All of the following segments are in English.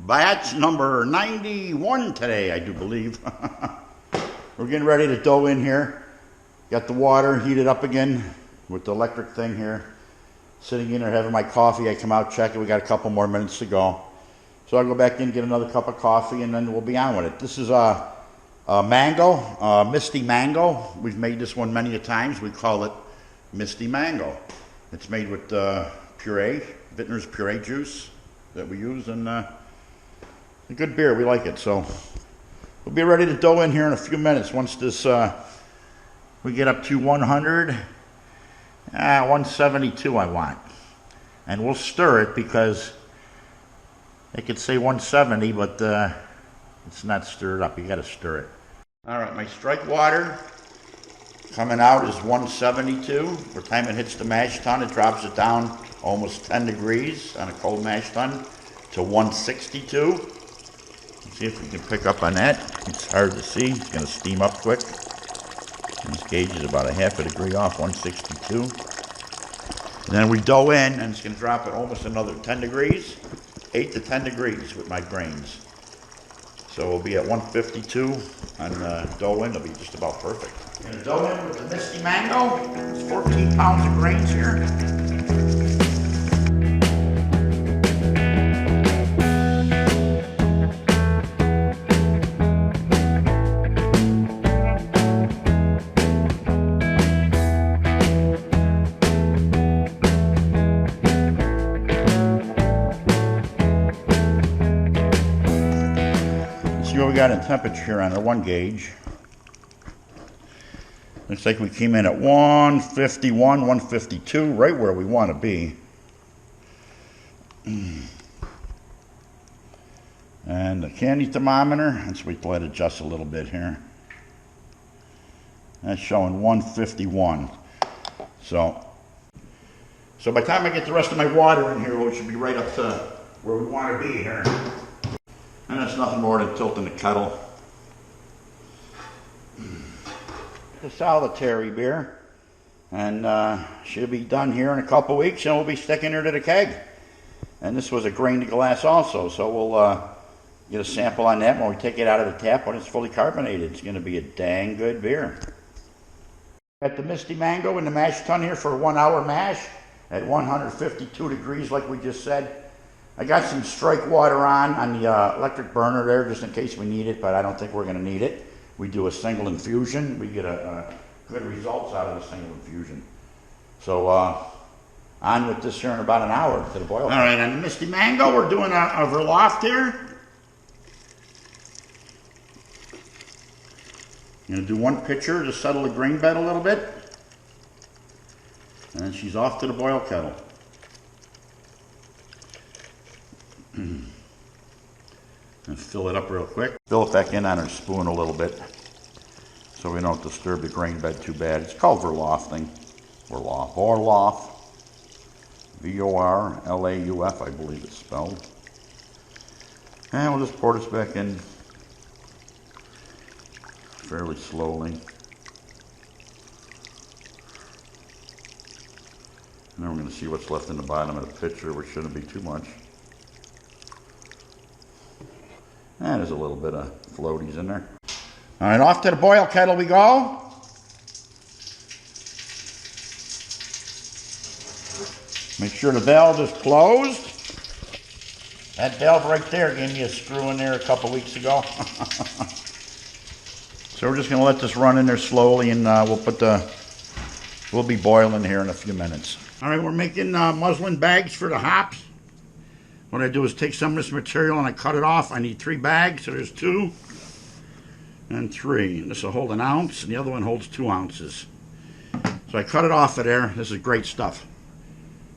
Batch number 91 today, I do believe. We're getting ready to dough in here. Got the water heated up again with the electric thing here. Sitting in there having my coffee. I come out, check it. We got a couple more minutes to go. So I'll go back in, get another cup of coffee, and then we'll be on with it. This is a mango, Misty Mango. We've made this one many a times. We call it Misty Mango. It's made with puree, Vintners Puree juice that we use, and a good beer. We like it. So we'll be ready to dough in here in a few minutes. Once this, we get up to 172 I want. And we'll stir it because they could say 170, but it's not stirred up. You got to stir it. All right, my strike water coming out is 172. By the time it hits the mash tun, it drops it down almost 10 degrees on a cold mash tun to 162. Let's see if we can pick up on that. It's hard to see. It's going to steam up quick. This gauge is about a half a degree off 162. And then we dough in, and it's going to drop it almost another 10 degrees, 8 to 10 degrees with my grains. So we'll be at 152 on dough in. It'll be just about perfect. I'm going to dough in with the Misty Mango. It's 14 pounds of grains here. See what we got in temperature here on our 1 gauge. Looks like we came in at 151, 152, right where we want to be. And the candy thermometer, let's wait till it adjusts a little bit here. That's showing 151. So by the time I get the rest of my water in here, we should be right up to where we want to be here. And that's nothing more than tilting the kettle. The solitary beer. And should be done here in a couple weeks, and we'll be sticking her to the keg. And this was a grain to glass also, so we'll get a sample on that when we take it out of the tap when it's fully carbonated. It's going to be a dang good beer. Got the Misty Mango in the mash tun here for a 1 hour mash at 152 degrees like we just said. I got some strike water on the electric burner there just in case we need it, but I don't think we're going to need it. We do a single infusion. We get good results out of the single infusion. So on with this here in about an hour to the boil. All right, on the Misty Mango, we're doing a Verloft here. I'm going to do 1 pitcher to settle the grain bed a little bit. And then she's off to the boil kettle. And fill it up real quick. Fill it back in on our spoon a little bit so we don't disturb the grain bed too bad. It's called Verlofting. Vorlauf. V-O-R-L-A-U-F, I believe it's spelled. And we'll just pour this back in fairly slowly. And then we're going to see what's left in the bottom of the pitcher, which shouldn't be too much. And there's a little bit of floaties in there. All right, off to the boil kettle we go. Make sure the valve is closed. That valve right there gave me a screw in there a couple weeks ago. So we're just going to let this run in there slowly, and we'll be boiling here in a few minutes. All right, we're making muslin bags for the hops. What I do is take some of this material and I cut it off. I need 3 bags, so there's 2 and 3. This will hold 1 ounce, and the other one holds 2 ounces. So I cut it off of there. This is great stuff.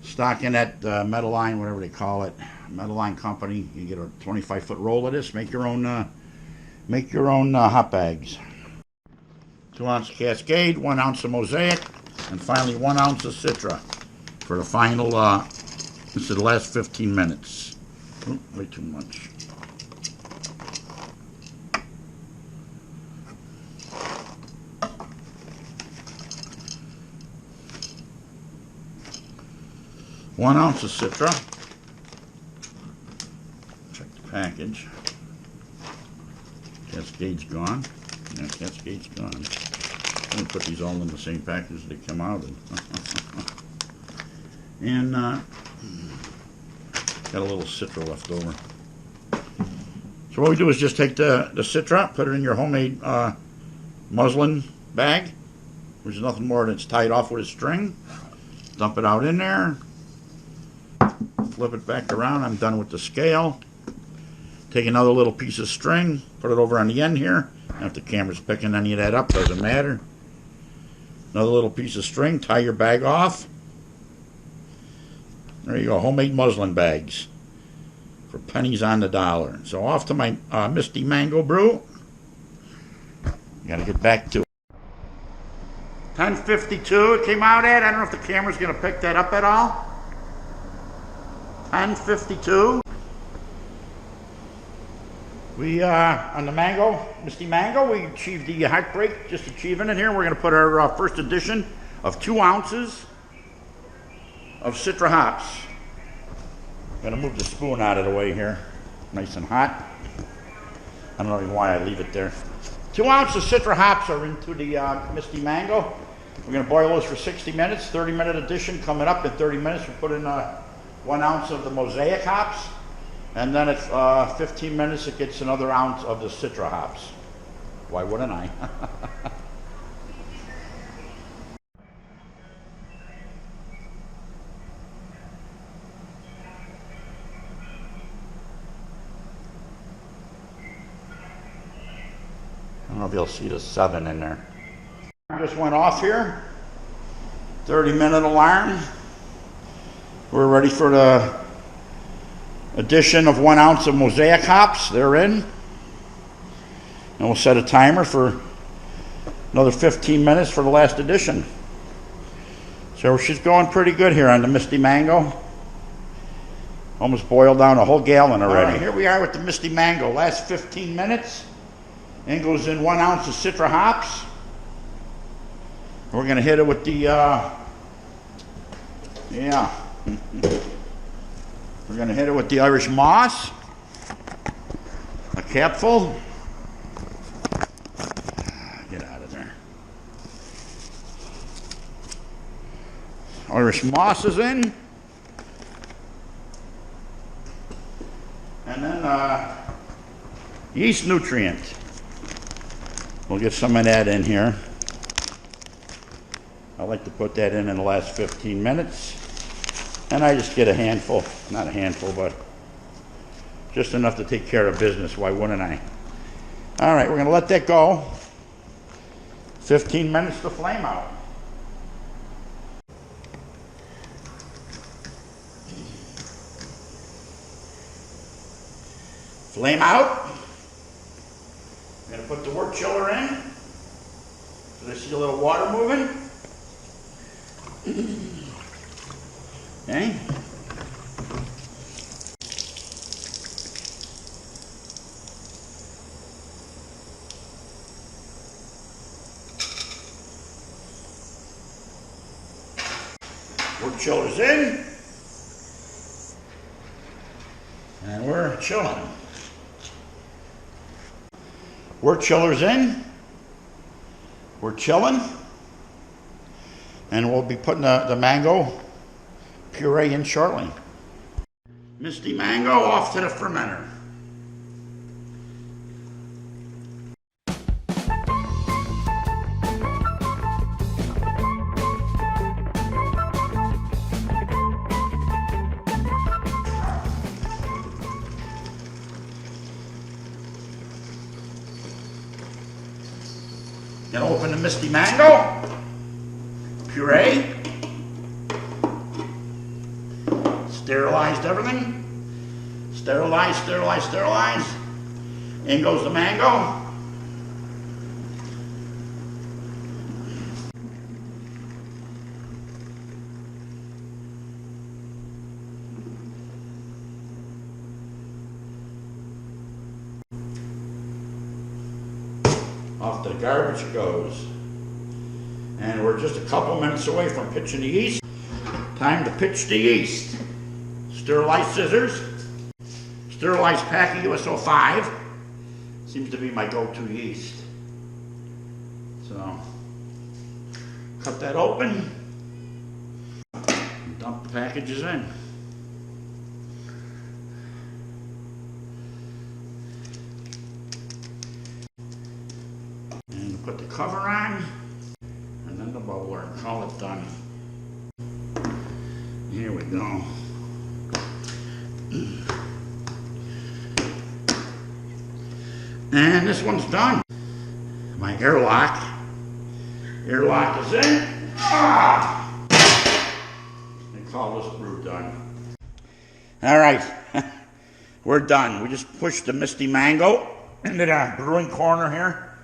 Stock in that metal line, whatever they call it, metal line company. You get a 25-foot roll of this. Make your own hot bags. 2 ounce Cascade, 1 ounce of Mosaic, and finally 1 ounce of Citra for the final. This is the last 15 minutes. Oh, way too much. One ounce of Citra. Check the package. Cascade's gone. Yeah, Cascade's gone. I'm going to put these all in the same package they come out in. And got a little Citra left over. So what we do is just take the Citra, put it in your homemade muslin bag, which is nothing more than it's tied off with a string. Dump it out in there. Flip it back around. I'm done with the scale. Take another little piece of string, put it over on the end here. And if the camera's picking any of that up, doesn't matter. Another little piece of string, tie your bag off. There you go, homemade muslin bags for pennies on the dollar. So off to my Misty Mango brew. Gotta get back to it. 10:52 it came out at. I don't know if the camera's gonna pick that up at all. 10:52. We, on the mango, Misty Mango, we achieved the heartbreak, just achieving it here. We're going to put our first addition of 2 ounces of Citra hops. I'm going to move the spoon out of the way here, nice and hot. I don't know why I leave it there. 2 ounces of Citra hops are into the Misty Mango. We're going to boil those for 60 minutes, 30-minute addition coming up in 30 minutes. We'll put in 1 ounce of the mosaic hops. And then at 15 minutes, it gets another ounce of the Citra hops. Why wouldn't I? I don't know if you'll see the 7 in there. Just went off here. 30-minute alarm. We're ready for the addition of 1 ounce of mosaic hops. They're in. And we'll set a timer for another 15 minutes for the last addition. So she's going pretty good here on the Misty Mango. Almost boiled down a whole gallon already. All right, here we are with the Misty Mango. Last 15 minutes. In goes in 1 ounce of Citra hops. We're going to hit it with the, we're going to hit it with the Irish moss, a capful. Get out of there. Irish moss is in. And then yeast nutrient. We'll get some of that in here. I like to put that in the last 15 minutes. And I just get a handful, not a handful, but just enough to take care of business. Why wouldn't I? All right, we're going to let that go. 15 minutes to flame out. Flame out. I'm going to put the wort chiller in. So I see a little water moving. Okay. Wort chiller's in. And we're chilling. Wort chiller's in. We're chilling. And we'll be putting the mango puree in shortly. Misty Mango off to the fermenter. Gonna open the Misty Mango puree. Sterilized everything. Sterilize, sterilize, sterilize. In goes the mango. Off to the garbage it goes. And we're just a couple minutes away from pitching the yeast. Time to pitch the yeast. Sterilize scissors. sterilized packing USO 5. Seems to be my go-to yeast. So, cut that open, and dump the packages in. And put the cover on, and then the bubbler, and call it done. Here we go. And this one's done. My airlock is in. And call this brew done. All right, we're done. We just pushed the Misty Mango into the brewing corner here.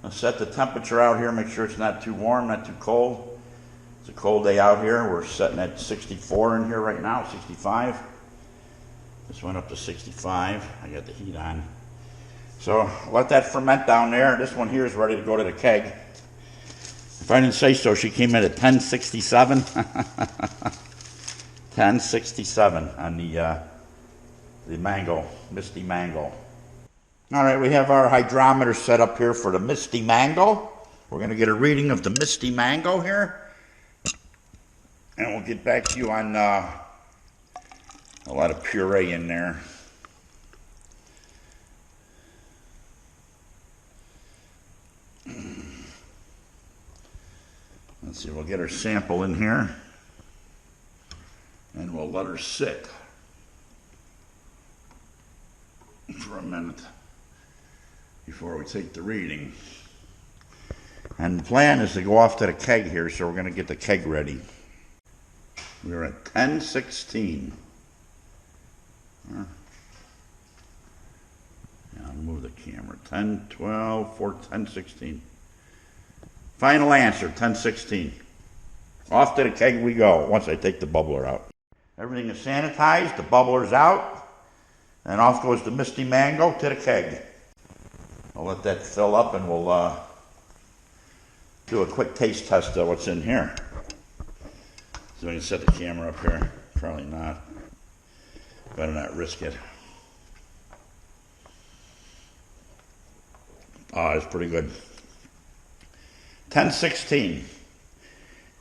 I'll set the temperature out here, make sure it's not too warm, not too cold. It's a cold day out here. We're setting at 64 in here right now, 65. This went up to 65. I got the heat on. So let that ferment down there. This one here is ready to go to the keg. If I didn't say so, she came in at 1067. 1067 on the mango, Misty Mango. All right, we have our hydrometer set up here for the Misty Mango. We're going to get a reading of the Misty Mango here. And we'll get back to you on a lot of puree in there. Let's see, we'll get her sample in here. And we'll let her sit for a minute before we take the reading. And the plan is to go off to the keg here, so we're going to get the keg ready. We're at 1016. Yeah, I'll move the camera. 10, 12, 14, 16. Final answer, 1016. Off to the keg we go once I take the bubbler out. Everything is sanitized, the bubbler's out, and off goes the Misty Mango to the keg. I'll let that fill up and we'll do a quick taste test of what's in here. So I can set the camera up here. Probably not. Better not risk it. Oh, it's pretty good. 1016.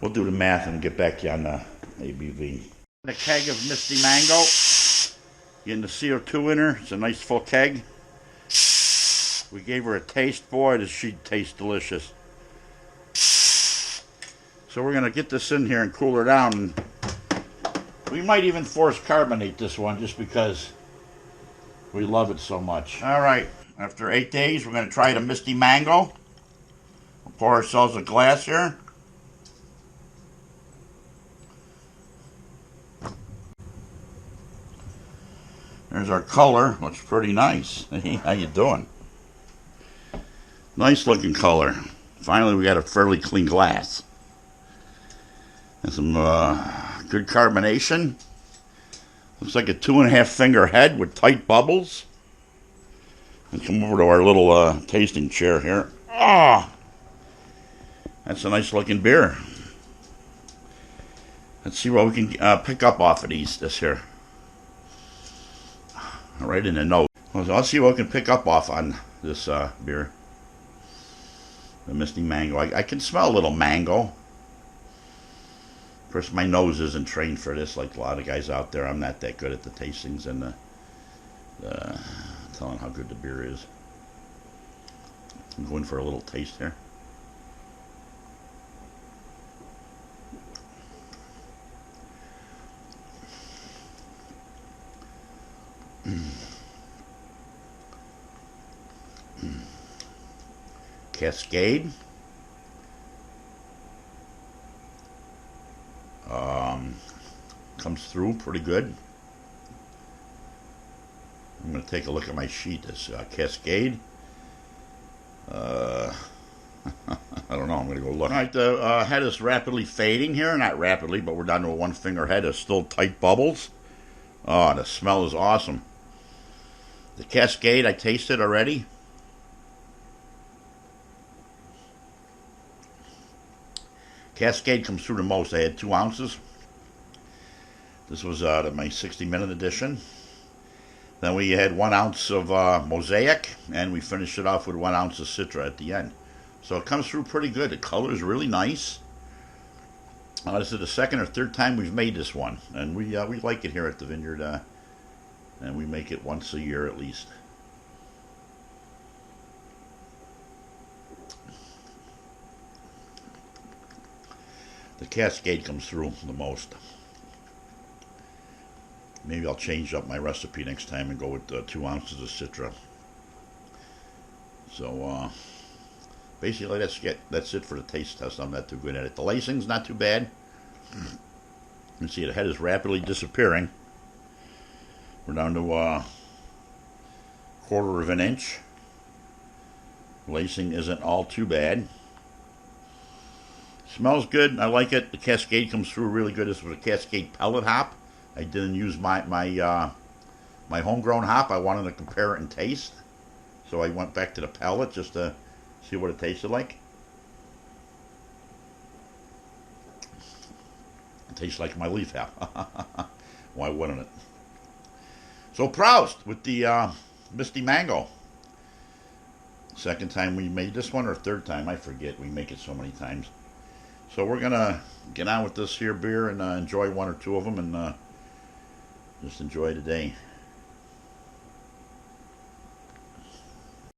We'll do the math and get back to you on the ABV. The keg of Misty Mango. Getting the CO2 in her. It's a nice full keg. We gave her a taste. Boy, does she taste delicious. So we're going to get this in here and cool her down. And we might even force carbonate this one just because we love it so much. All right, after 8 days, we're going to try the Misty Mango. We'll pour ourselves a glass here. There's our color. Looks pretty nice. Hey, how you doing? Nice looking color. Finally, we got a fairly clean glass. And some good carbonation. Looks like a 2.5 finger head with tight bubbles. Let's come over to our little tasting chair here. Ah, that's a nice looking beer. Let's see what we can pick up off of this here. Right in the nose. Well, I'll see what we can pick up off on this beer. The Misty Mango. I can smell a little mango. Of course, my nose isn't trained for this like a lot of guys out there. I'm not that good at the tastings and telling how good the beer is. I'm going for a little taste here. Cascade. Comes through pretty good. I'm going to take a look at my sheet. This Cascade. I don't know. I'm going to go look. All right, the head is rapidly fading here. Not rapidly, but we're down to a 1 finger head. There's still tight bubbles. Oh, the smell is awesome. The Cascade, I tasted already. Cascade comes through the most. I had 2 ounces. This was my 60-minute edition. Then we had 1 ounce of Mosaic, and we finished it off with 1 ounce of Citra at the end. So it comes through pretty good. The color is really nice. This is the second or third time we've made this one, and we like it here at the vineyard, and we make it once a year at least. The Cascade comes through the most. Maybe I'll change up my recipe next time and go with 2 ounces of Citra. So basically that's it for the taste test. I'm not too good at it. The lacing's not too bad. You can see the head is rapidly disappearing. We're down to 1/4 of an inch. Lacing isn't all too bad. Smells good. I like it. The Cascade comes through really good. This was a Cascade pellet hop. I didn't use my homegrown hop. I wanted to compare it and taste, so I went back to the pellet just to see what it tasted like. It tastes like my leaf hop. Why wouldn't it? So Proust with the Misty Mango. Second time we made this one, or third time, I forget. We make it so many times. So we're gonna get on with this here beer and enjoy 1 or 2 of them, and just enjoy the day.